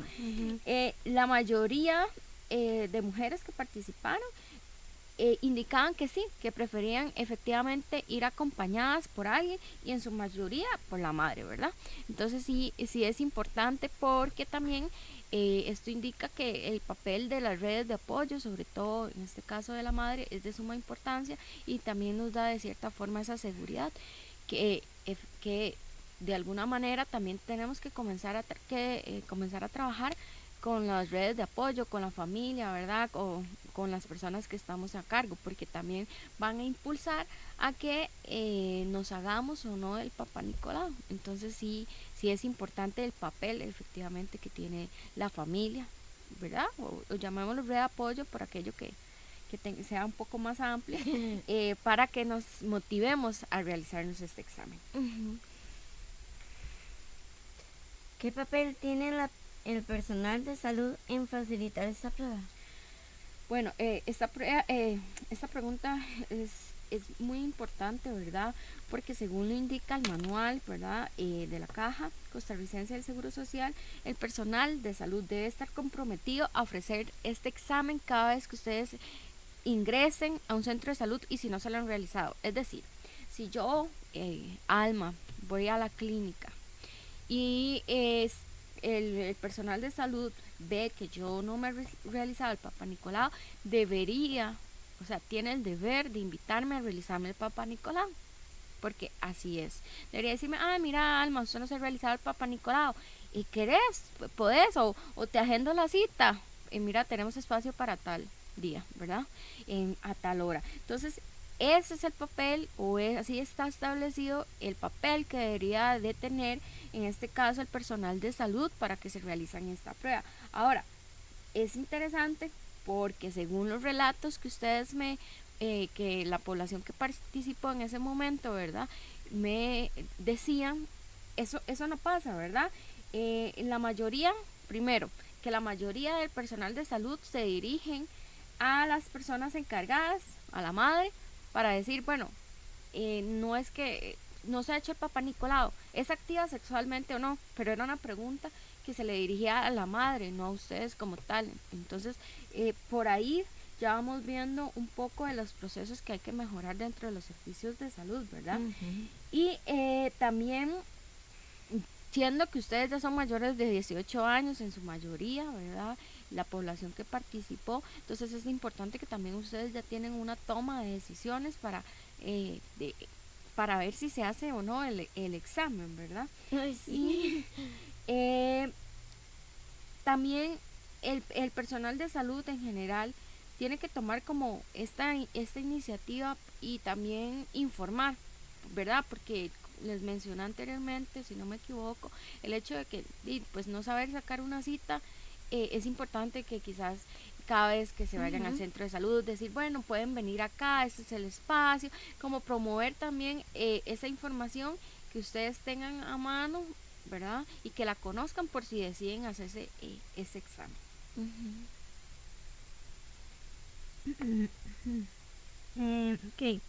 La mayoría de mujeres que participaron indicaban que sí, que preferían efectivamente ir acompañadas por alguien y en su mayoría por la madre, ¿verdad? Entonces sí es importante porque también esto indica que el papel de las redes de apoyo, sobre todo en este caso de la madre, es de suma importancia y también nos da de cierta forma esa seguridad que de alguna manera también tenemos que comenzar a trabajar con las redes de apoyo, con la familia, ¿verdad? O con las personas que estamos a cargo, porque también van a impulsar a que nos hagamos o no el Papá Nicolau. Entonces sí es importante el papel efectivamente que tiene la familia, ¿verdad? O llamémoslo red de apoyo por aquello que sea un poco más amplio, para que nos motivemos a realizarnos este examen. ¿Qué papel tiene el personal de salud en facilitar esta prueba? Bueno, esta pregunta es muy importante, ¿verdad? Porque según lo indica el manual, ¿verdad? De la Caja Costarricense del Seguro Social, el personal de salud debe estar comprometido a ofrecer este examen cada vez que ustedes ingresen a un centro de salud y si no se lo han realizado. Es decir, si yo, Alma, voy a la clínica y el personal de salud ve que yo no me he realizado el Papa Nicolau, debería, o sea, tiene el deber de invitarme a realizarme el Papa Nicolau, porque así es. Debería decirme, mira, Alma, usted no se ha realizado el Papa Nicolau, y querés, podés, o te agendo la cita, y mira, tenemos espacio para tal día, ¿verdad? A tal hora. Entonces, ese es el papel, así está establecido el papel que debería de tener, en este caso, el personal de salud para que se realizan esta prueba. Ahora, es interesante porque según los relatos que ustedes que la población que participó en ese momento, ¿verdad? Me decían, eso no pasa, ¿verdad? La mayoría, primero, que la mayoría del personal de salud se dirigen a las personas encargadas, a la madre, para decir, bueno, no es que no se ha hecho el Papa Nicolau, ¿es activa sexualmente o no? Pero era una pregunta que se le dirigía a la madre, no a ustedes como tal. Entonces, por ahí ya vamos viendo un poco de los procesos que hay que mejorar dentro de los servicios de salud, ¿verdad? Y también, siendo que ustedes ya son mayores de 18 años en su mayoría, ¿verdad? La población que participó, entonces es importante que también ustedes ya tienen una toma de decisiones para ver si se hace o no el examen, ¿verdad? Ay, sí. Y también el personal de salud en general tiene que tomar como esta iniciativa y también informar, ¿verdad? Porque les mencioné anteriormente, si no me equivoco, el hecho de que pues no saber sacar una cita, es importante que quizás cada vez que se vayan al centro de salud, decir, bueno, pueden venir acá, este es el espacio, como promover también esa información que ustedes tengan a mano, ¿verdad? Y que la conozcan por si deciden hacerse ese examen. Ok.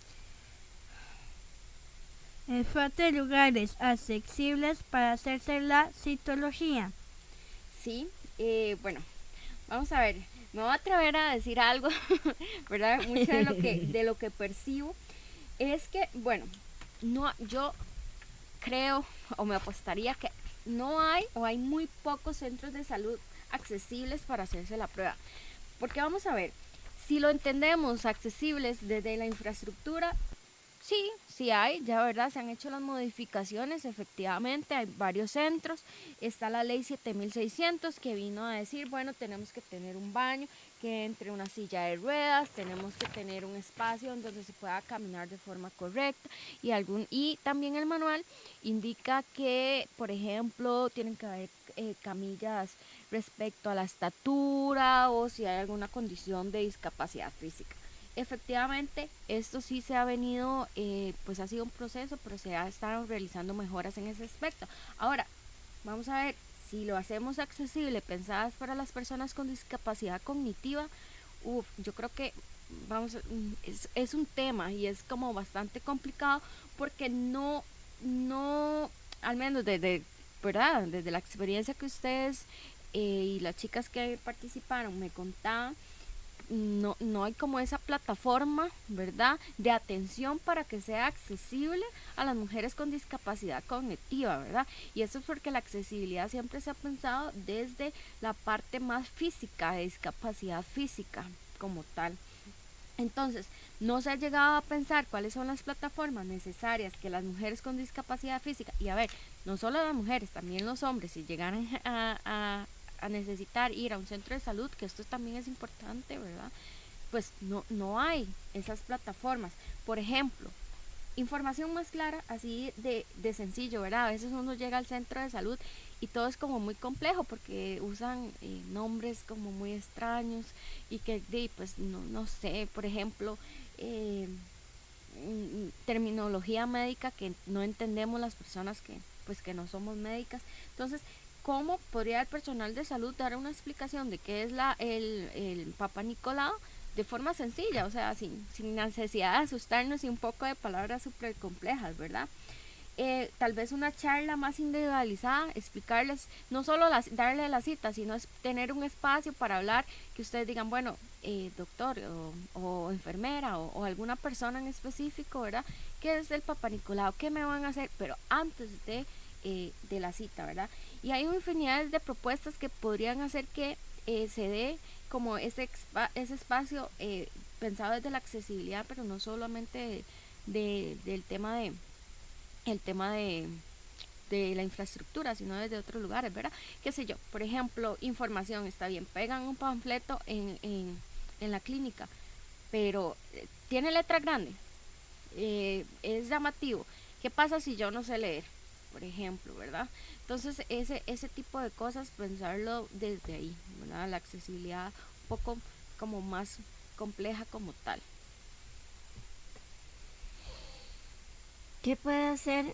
Falta de lugares accesibles para hacerse la citología. Sí, bueno, vamos a ver, me voy a atrever a decir algo, ¿verdad? Mucho de lo que percibo es que, bueno, no, yo creo o me apostaría que no hay o hay muy pocos centros de salud accesibles para hacerse la prueba. Porque vamos a ver, si lo entendemos accesibles desde la infraestructura, sí hay, ya verdad, se han hecho las modificaciones, efectivamente, hay varios centros, está la ley 7600 que vino a decir, bueno, tenemos que tener un baño, que entre una silla de ruedas, tenemos que tener un espacio en donde se pueda caminar de forma correcta y también el manual indica que, por ejemplo, tienen que haber camillas respecto a la estatura o si hay alguna condición de discapacidad física. Efectivamente, esto sí se ha venido, pues ha sido un proceso, pero se ha estado realizando mejoras en ese aspecto. Ahora, vamos a ver, si lo hacemos accesible, pensadas para las personas con discapacidad cognitiva, yo creo que es un tema y es como bastante complicado porque no, al menos ¿verdad? Desde la experiencia que ustedes y las chicas que participaron me contaban, no hay como esa plataforma, ¿verdad?, de atención para que sea accesible a las mujeres con discapacidad cognitiva, ¿verdad? Y eso es porque la accesibilidad siempre se ha pensado desde la parte más física, de discapacidad física como tal. Entonces, no se ha llegado a pensar cuáles son las plataformas necesarias que las mujeres con discapacidad física, y a ver, no solo las mujeres, también los hombres, si llegaran a necesitar ir a un centro de salud, que esto también es importante, ¿verdad? Pues no hay esas plataformas. Por ejemplo, información más clara, así de sencillo, ¿verdad? A veces uno llega al centro de salud y todo es como muy complejo porque usan nombres como muy extraños y que, pues, no sé, por ejemplo, terminología médica que no entendemos las personas que no somos médicas. Entonces, ¿cómo podría el personal de salud dar una explicación de qué es el Papa Nicolau de forma sencilla? O sea, sin necesidad de asustarnos y un poco de palabras súper complejas, ¿verdad? tal vez una charla más individualizada, explicarles, no solo darle la cita, sino tener un espacio para hablar, que ustedes digan, bueno, doctor o enfermera o alguna persona en específico, ¿verdad? ¿Qué es el Papá Nicolau? ¿Qué me van a hacer? Pero antes de la cita, ¿verdad? Y hay una infinidad de propuestas que podrían hacer que se dé como ese espacio pensado desde la accesibilidad, pero no solamente del tema de la infraestructura, sino desde otros lugares, ¿verdad? Qué sé yo, por ejemplo, información, está bien, pegan un panfleto en la clínica, pero tiene letra grande, es llamativo. ¿Qué pasa si yo no sé leer? Por ejemplo, ¿verdad? Entonces, ese tipo de cosas, pensarlo desde ahí, ¿verdad? La accesibilidad un poco como más compleja como tal. ¿Qué puede hacer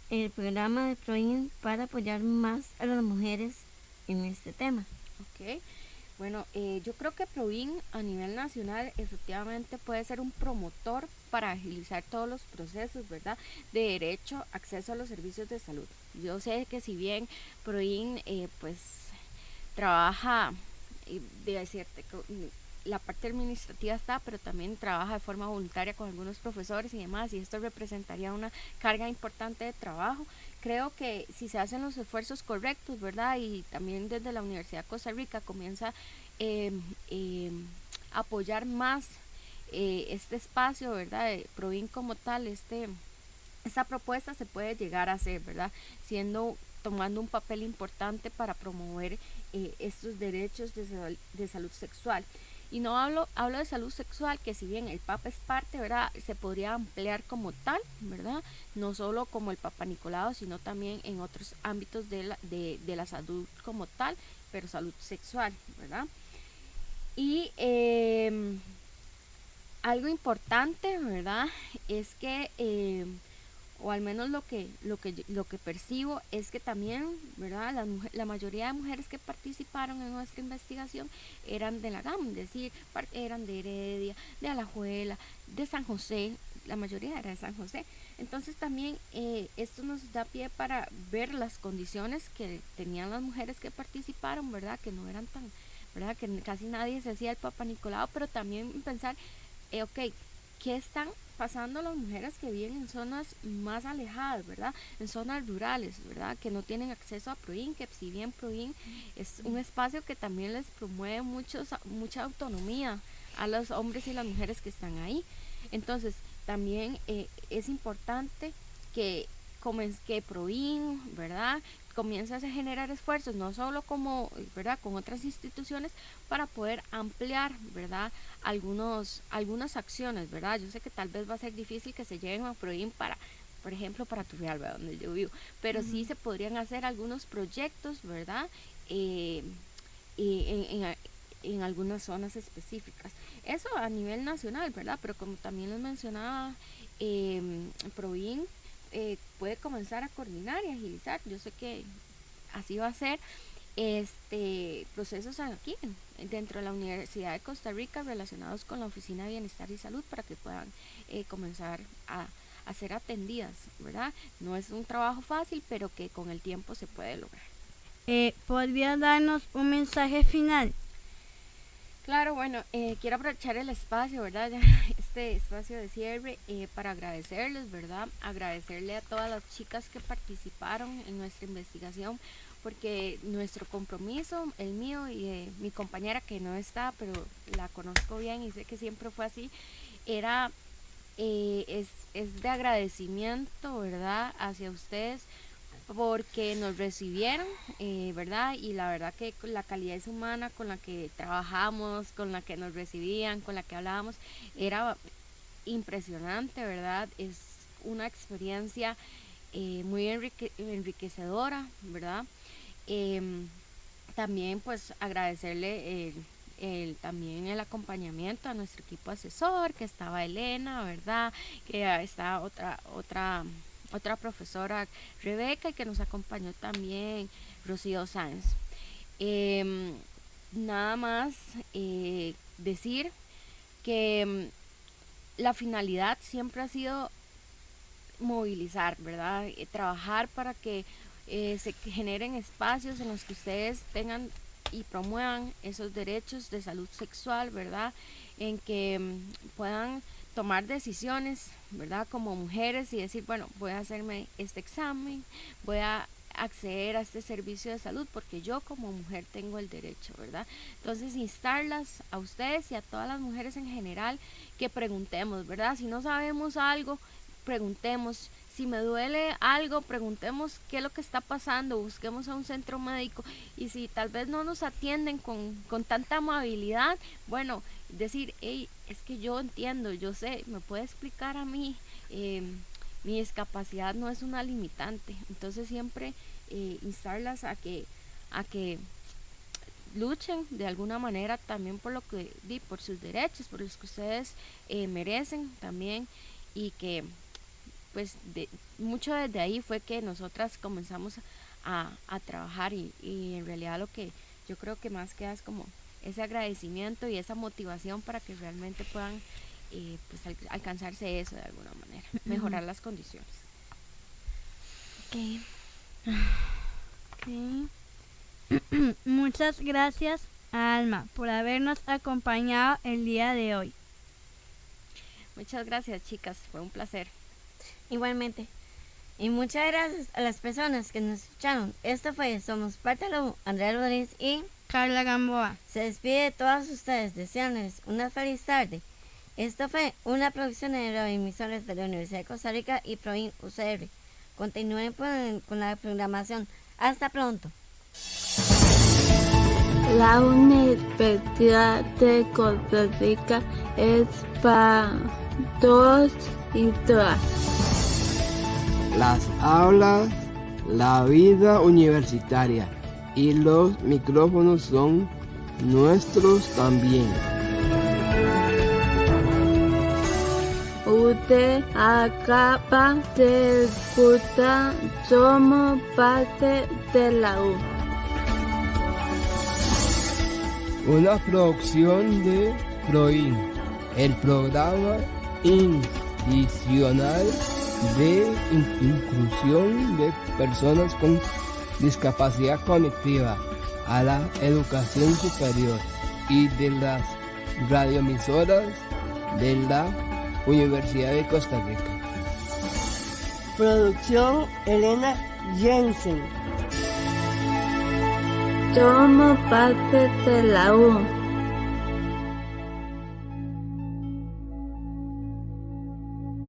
el programa de PROIN para apoyar más a las mujeres en este tema? Ok, bueno, yo creo que PROIN a nivel nacional efectivamente puede ser un promotor para agilizar todos los procesos, ¿verdad? De derecho, acceso a los servicios de salud. Yo sé que si bien PROIN pues trabaja de cierta, la parte administrativa está, pero también trabaja de forma voluntaria con algunos profesores y demás, y esto representaría una carga importante de trabajo. Creo que si se hacen los esfuerzos correctos, ¿verdad? Y también desde la Universidad de Costa Rica comienza a apoyar más este espacio, ¿verdad? De PROIN como tal, esta propuesta se puede llegar a hacer, ¿verdad? Tomando un papel importante para promover estos derechos de salud sexual. Y no hablo de salud sexual, que si bien el Papa es parte, ¿verdad? Se podría ampliar como tal, ¿verdad? No solo como el Papa Nicolau, sino también en otros ámbitos de la salud como tal, pero salud sexual, ¿verdad? Y algo importante, ¿verdad? Es que o al menos lo que percibo es que también, ¿verdad? La mayoría de mujeres que participaron en nuestra investigación eran de la GAM, es decir, eran de Heredia, de Alajuela, de San José, la mayoría era de San José. Entonces también esto nos da pie para ver las condiciones que tenían las mujeres que participaron, ¿verdad? Que no eran tan, ¿verdad? Que casi nadie se hacía el Papa Nicolau, pero también pensar, ok, ¿qué están pasando las mujeres que viven en zonas más alejadas, ¿verdad? En zonas rurales, ¿verdad? Que no tienen acceso a PROIN, que si bien PROIN es un espacio que también les promueve mucha autonomía a los hombres y las mujeres que están ahí. Entonces, también es importante que PROIN, ¿verdad? Comienza a generar esfuerzos, no solo como, ¿verdad? Con otras instituciones, para poder ampliar, ¿verdad? Algunas acciones, ¿verdad? Yo sé que tal vez va a ser difícil que se lleven a PROIN por ejemplo, para Turrialba, donde yo vivo, pero sí se podrían hacer algunos proyectos, ¿verdad? En algunas zonas específicas. Eso a nivel nacional, ¿verdad? Pero como también les mencionaba, PROIN puede comenzar a coordinar y agilizar. Yo sé que así va a ser procesos aquí dentro de la Universidad de Costa Rica relacionados con la Oficina de Bienestar y Salud para que puedan comenzar a ser atendidas, ¿verdad? No es un trabajo fácil, pero que con el tiempo se puede lograr. ¿Podría darnos un mensaje final? Claro, bueno, quiero aprovechar el espacio, ¿verdad? Ya, este espacio de cierre para agradecerles, ¿verdad? Agradecerle a todas las chicas que participaron en nuestra investigación, porque nuestro compromiso, el mío y de mi compañera que no está, pero la conozco bien y sé que siempre fue así, es de agradecimiento, ¿verdad? Hacia ustedes porque nos recibieron, ¿verdad? Y la verdad que la calidad humana con la que trabajamos, con la que nos recibían, con la que hablábamos, era impresionante, ¿verdad? Es una experiencia muy enriquecedora, ¿verdad? También pues agradecerle también el acompañamiento a nuestro equipo asesor, que estaba Elena, ¿verdad? Que está otra profesora, Rebeca, y que nos acompañó también Rocío Sáenz. Nada más decir que la finalidad siempre ha sido movilizar, ¿verdad? Trabajar para que se generen espacios en los que ustedes tengan y promuevan esos derechos de salud sexual, ¿verdad? En que puedan tomar decisiones, ¿verdad? Como mujeres y decir, bueno, voy a hacerme este examen, voy a acceder a este servicio de salud porque yo como mujer tengo el derecho, ¿verdad? Entonces instarlas a ustedes y a todas las mujeres en general que preguntemos, ¿verdad? Si no sabemos algo, preguntemos. Si me duele algo, preguntemos qué es lo que está pasando, busquemos a un centro médico, y si tal vez no nos atienden con tanta amabilidad, bueno, decir, hey, es que yo entiendo, yo sé, me puede explicar a mí, mi discapacidad no es una limitante. Entonces siempre instarlas a que luchen de alguna manera también por lo que por sus derechos, por los que ustedes merecen también, y que pues mucho desde ahí fue que nosotras comenzamos a trabajar, y en realidad lo que yo creo que más queda es como ese agradecimiento y esa motivación para que realmente puedan pues alcanzarse eso de alguna manera, mejorar las condiciones. Muchas gracias, Alma, por habernos acompañado el día de hoy. Muchas gracias, chicas, fue un placer. Igualmente. Y muchas gracias a las personas que nos escucharon. Esto fue Somos Parte de la U, Andrea Rodríguez y Carla Gamboa. se despide de todos ustedes deseándoles una feliz tarde. Esto fue una producción de radioemisoras de la Universidad de Costa Rica y Proin UCR. Continúen con la programación. Hasta pronto. La Universidad de Costa Rica es para todos y todas. Las aulas, la vida universitaria y los micrófonos son nuestros también. Usted acaba de escuchar Somos Parte de la U. Una producción de PROIN, el programa institucional de inclusión de personas con discapacidad cognitiva a la educación superior, y de las radioemisoras de la Universidad de Costa Rica. Producción Elena Jensen. Somos Parte de la U.